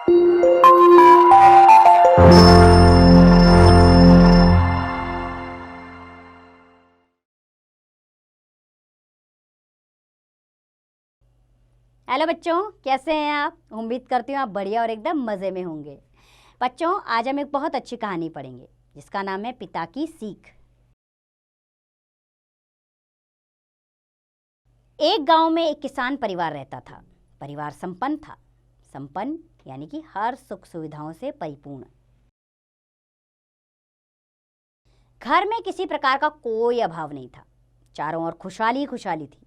Hello बच्चों, कैसे हैं आप? उम्मीद करती हूँ आप बढ़िया और एकदम मज़े में होंगे। बच्चों, आज हम एक बहुत अच्छी कहानी पढ़ेंगे जिसका नाम है पिता की सीख। एक गांव में एक किसान परिवार रहता था। परिवार संपन्न था। संपन्न यानी कि हर सुख सुविधाओं से परिपूर्ण। घर में किसी प्रकार का कोई अभाव नहीं था। चारों ओर खुशहाली ही खुशहाली थी।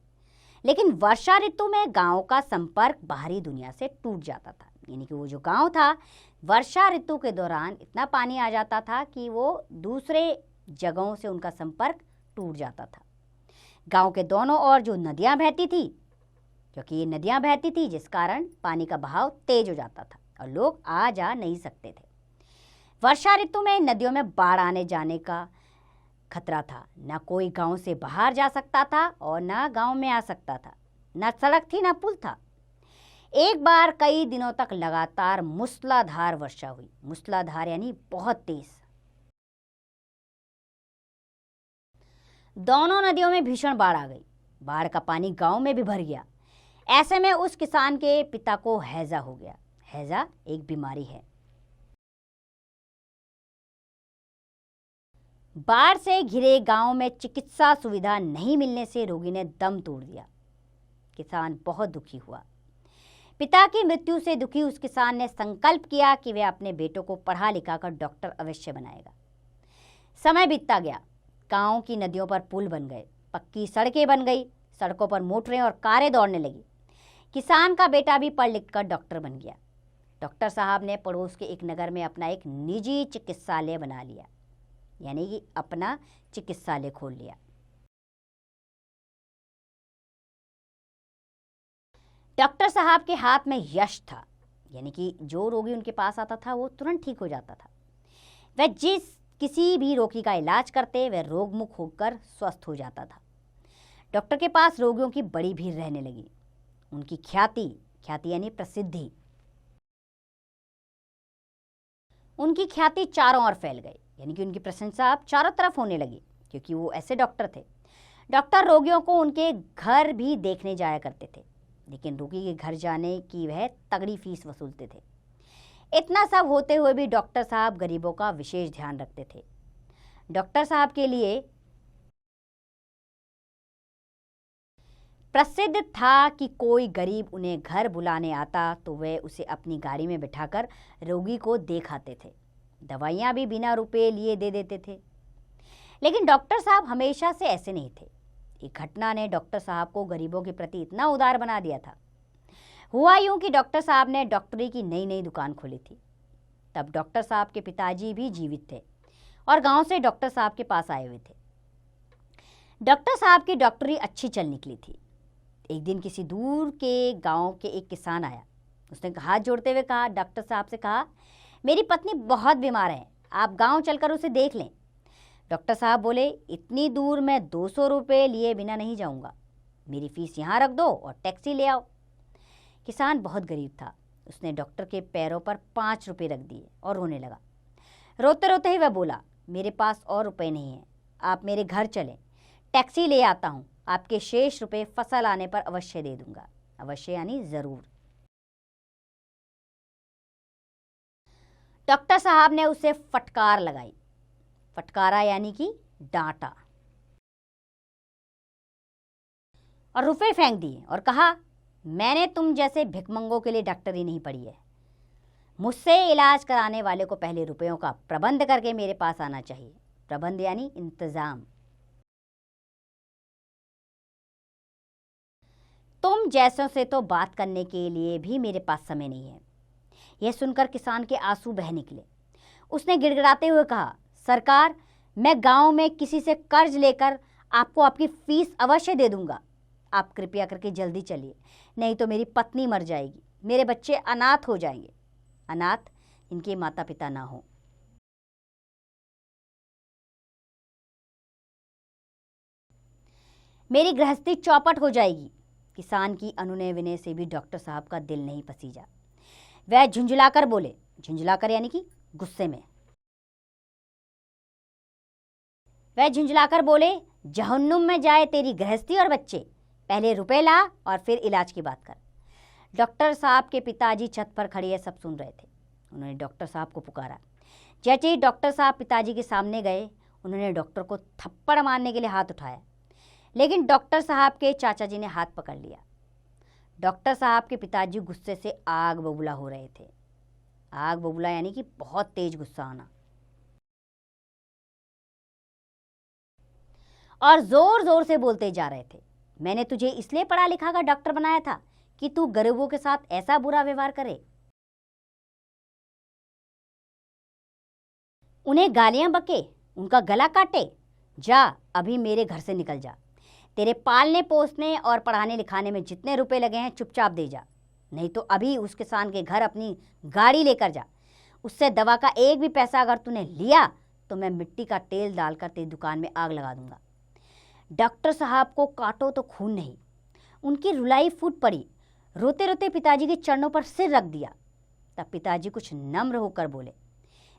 लेकिन वर्षा ऋतु में गांव का संपर्क बाहरी दुनिया से टूट जाता था। यानी कि वो जो गांव था, वर्षा ऋतु के दौरान इतना पानी आ जाता था कि वो दूसरे जगहों से उनका संपर्क टूट जाता था। गांव के दोनों ओर जो नदियां बहती थी, क्योंकि ये नदियां बहती थी जिस कारण पानी का बहाव तेज हो जाता था और लोग आ जा नहीं सकते थे। वर्षा ऋतु में नदियों में बाढ़ आने जाने का खतरा था। ना कोई गांव से बाहर जा सकता था और ना गांव में आ सकता था। ना सड़क थी ना पुल था। एक बार कई दिनों तक लगातार मूसलाधार वर्षा हुई। मूसलाधार यानी बहुत तेज। दोनों नदियों में भीषण बाढ़ आ गई। बाढ़ का पानी गांव में भी भर गया। ऐसे में उस किसान के पिता को हैजा हो गया। हैजा एक बीमारी है। बाढ़ से घिरे गांव में चिकित्सा सुविधा नहीं मिलने से रोगी ने दम तोड़ दिया। किसान बहुत दुखी हुआ। पिता की मृत्यु से दुखी उस किसान ने संकल्प किया कि वह अपने बेटों को पढ़ा लिखाकर डॉक्टर अवश्य बनाएगा। समय बीतता गया। गांव की नदियों पर पुल बन गए। पक्की सड़कें बन गई। सड़कों पर मोटरें और कारें दौड़ने लगी। किसान का बेटा भी पढ़ लिखकर डॉक्टर बन गया। डॉक्टर साहब ने पड़ोस के एक नगर में अपना एक निजी चिकित्सालय बना लिया। यानी कि अपना चिकित्सालय खोल लिया। डॉक्टर साहब के हाथ में यश था। यानी कि जो रोगी उनके पास आता था वो तुरंत ठीक हो जाता था। वह किसी भी रोगी का इलाज करते वह रोगमुक्त होकर स्वस्थ हो जाता था। डॉक्टर के पास रोगियों की बड़ी भीड़ रहने लगी। उनकी ख्याति यानी प्रसिद्धि, उनकी ख्याति चारों ओर फैल गई। यानी कि उनकी प्रशंसा अब चारों तरफ होने लगी, क्योंकि वो ऐसे डॉक्टर थे। डॉक्टर रोगियों को उनके घर भी देखने जाया करते थे, लेकिन रोगी के घर जाने की वह तगड़ी फीस वसूलते थे। इतना सब होते हुए भी डॉक्टर साहब गरीबों का विशेष ध्यान रखते थे। डॉक्टर साहब के लिए प्रसिद्ध था कि कोई गरीब उन्हें घर बुलाने आता तो वे उसे अपनी गाड़ी में बिठाकर रोगी को देख आते थे। दवाइयाँ भी बिना रुपए लिए दे देते थे। लेकिन डॉक्टर साहब हमेशा से ऐसे नहीं थे। एक घटना ने डॉक्टर साहब को गरीबों के प्रति इतना उदार बना दिया था। हुआ यूं कि डॉक्टर साहब ने डॉक्टरी की नई नई दुकान खोली थी। तब डॉक्टर साहब के पिताजी भी जीवित थे और गांव से डॉक्टर साहब के पास आए हुए थे। डॉक्टर साहब की डॉक्टरी अच्छी चल निकली थी। एक दिन किसी दूर के गांव के एक किसान आया। उसने हाथ जोड़ते हुए कहा, डॉक्टर साहब से कहा, मेरी पत्नी बहुत बीमार है, आप गांव चलकर उसे देख लें। डॉक्टर साहब बोले, इतनी दूर मैं 200 रुपये लिए बिना नहीं जाऊंगा। मेरी फीस यहाँ रख दो और टैक्सी ले आओ। किसान बहुत गरीब था। उसने डॉक्टर के पैरों पर 5 रुपये रख दिए और रोने लगा। रोते रोते ही वह बोला, मेरे पास और रुपए नहीं हैं, आप मेरे घर चलें, टैक्सी ले आता हूँ, आपके शेष रुपए फसल आने पर अवश्य दे दूंगा। अवश्य यानी जरूर। डॉक्टर साहब ने उसे फटकार लगाई। फटकारा यानी कि डांटा और रुपए फेंक दिए और कहा, मैंने तुम जैसे भिखमंगों के लिए डॉक्टरी नहीं पढ़ी है। मुझसे इलाज कराने वाले को पहले रुपयों का प्रबंध करके मेरे पास आना चाहिए। प्रबंध यानी इंतजाम। तुम जैसों से तो बात करने के लिए भी मेरे पास समय नहीं है। यह सुनकर किसान के आंसू बह निकले। उसने गिड़गिड़ाते हुए कहा, सरकार, मैं गांव में किसी से कर्ज लेकर आपको आपकी फीस अवश्य दे दूंगा। आप कृपया करके जल्दी चलिए, नहीं तो मेरी पत्नी मर जाएगी, मेरे बच्चे अनाथ हो जाएंगे। अनाथ इनके माता पिता ना हो। मेरी गृहस्थी चौपट हो जाएगी। किसान की अनुनय विनय से भी डॉक्टर साहब का दिल नहीं पसीजा। वह झुंझुलाकर बोले, झुंझुलाकर यानी कि गुस्से में। वह झुंझुलाकर बोले, जहन्नुम में जाए तेरी गृहस्थी और बच्चे, पहले रुपए ला और फिर इलाज की बात कर। डॉक्टर साहब के पिताजी छत पर खड़े सब सुन रहे थे। उन्होंने डॉक्टर साहब को पुकारा। जैसे ही डॉक्टर साहब पिताजी के सामने गए, उन्होंने डॉक्टर को थप्पड़ मारने के लिए हाथ उठाया, लेकिन डॉक्टर साहब के चाचा जी ने हाथ पकड़ लिया। डॉक्टर साहब के पिताजी गुस्से से आग बबूला हो रहे थे। आग बबूला यानी कि बहुत तेज गुस्सा आना, और जोर जोर से बोलते जा रहे थे, मैंने तुझे इसलिए पढ़ा लिखा का डॉक्टर बनाया था कि तू गरीबों के साथ ऐसा बुरा व्यवहार करे, उन्हें गालियां बके, उनका गला काटे। जा अभी मेरे घर से निकल जा। तेरे पालने पोसने और पढ़ाने लिखाने में जितने रुपए लगे हैं चुपचाप दे जा, नहीं तो अभी उस किसान के घर अपनी गाड़ी लेकर जा। उससे दवा का एक भी पैसा अगर तूने लिया तो मैं मिट्टी का तेल डालकर तेरी दुकान में आग लगा दूंगा। डॉक्टर साहब को काटो तो खून नहीं, उनकी रुलाई फूट पड़ी। रोते रोते पिताजी के चरणों पर सिर रख दिया। तब पिताजी कुछ नम्र होकर बोले,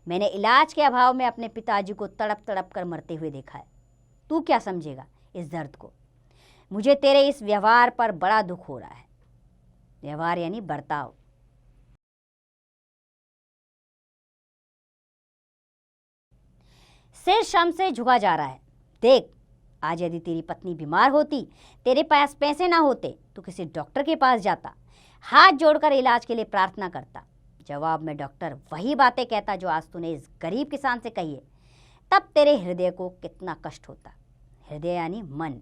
मैंने इलाज के अभाव में अपने पिताजी को तड़प तड़प कर मरते हुए देखा है। तू क्या समझेगा इस दर्द को? मुझे तेरे इस व्यवहार पर बड़ा दुख हो रहा है। व्यवहार यानी बर्ताव। सिर शर्म से झुका जा रहा है। देख, आज यदि तेरी पत्नी बीमार होती, तेरे पास पैसे ना होते, तो किसी डॉक्टर के पास जाता, हाथ जोड़कर इलाज के लिए प्रार्थना करता। जवाब में डॉक्टर वही बातें कहता जो आज तूने इस गरीब किसान से कही है। तब तेरे हृदय को कितना कष्ट होता। हृदय यानी मन।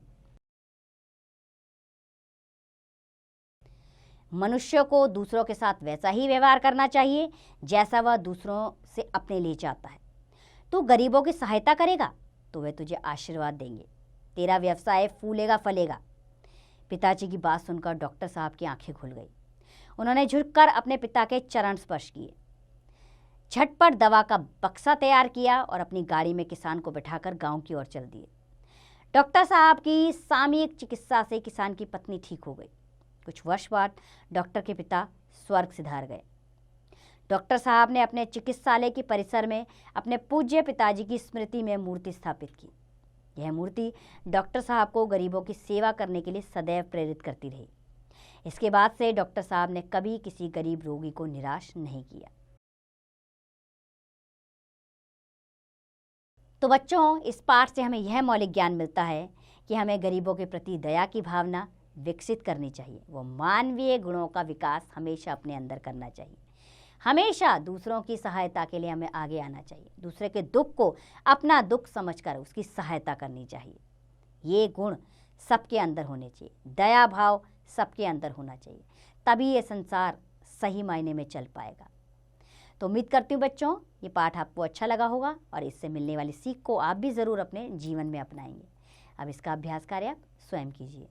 मनुष्य को दूसरों के साथ वैसा ही व्यवहार करना चाहिए जैसा वह दूसरों से अपने लिए चाहता है। तू गरीबों की सहायता करेगा तो वे तुझे आशीर्वाद देंगे, तेरा व्यवसाय फूलेगा फलेगा। पिताजी की बात सुनकर डॉक्टर साहब की आंखें खुल गई। उन्होंने झुककर अपने पिता के चरण स्पर्श किए, झटपट दवा का बक्सा तैयार किया और अपनी गाड़ी में किसान को बिठाकर गांव की ओर चल दिए। डॉक्टर साहब की सामयिक चिकित्सा से किसान की पत्नी ठीक हो गई। कुछ वर्ष बाद डॉक्टर के पिता स्वर्ग सिधार गए। डॉक्टर साहब ने अपने चिकित्सालय के परिसर में अपने पूज्य पिताजी की स्मृति में मूर्ति स्थापित की। यह मूर्ति डॉक्टर साहब को गरीबों की सेवा करने के लिए सदैव प्रेरित करती रही। इसके बाद से डॉक्टर साहब ने कभी किसी गरीब रोगी को निराश नहीं किया। तो बच्चों, इस पाठ से हमें यह मौलिक ज्ञान मिलता है कि हमें गरीबों के प्रति दया की भावना विकसित करनी चाहिए। वो मानवीय गुणों का विकास हमेशा अपने अंदर करना चाहिए। हमेशा दूसरों की सहायता के लिए हमें आगे आना चाहिए। दूसरे के दुख को अपना दुख समझकर उसकी सहायता करनी चाहिए। ये गुण सबके अंदर होने चाहिए। दया भाव सबके अंदर होना चाहिए, तभी ये संसार सही मायने में चल पाएगा। तो उम्मीद करती हूँ बच्चों, ये पाठ आपको अच्छा लगा होगा और इससे मिलने वाली सीख को आप भी ज़रूर अपने जीवन में अपनाएंगे। अब इसका अभ्यास कार्य आप स्वयं कीजिए।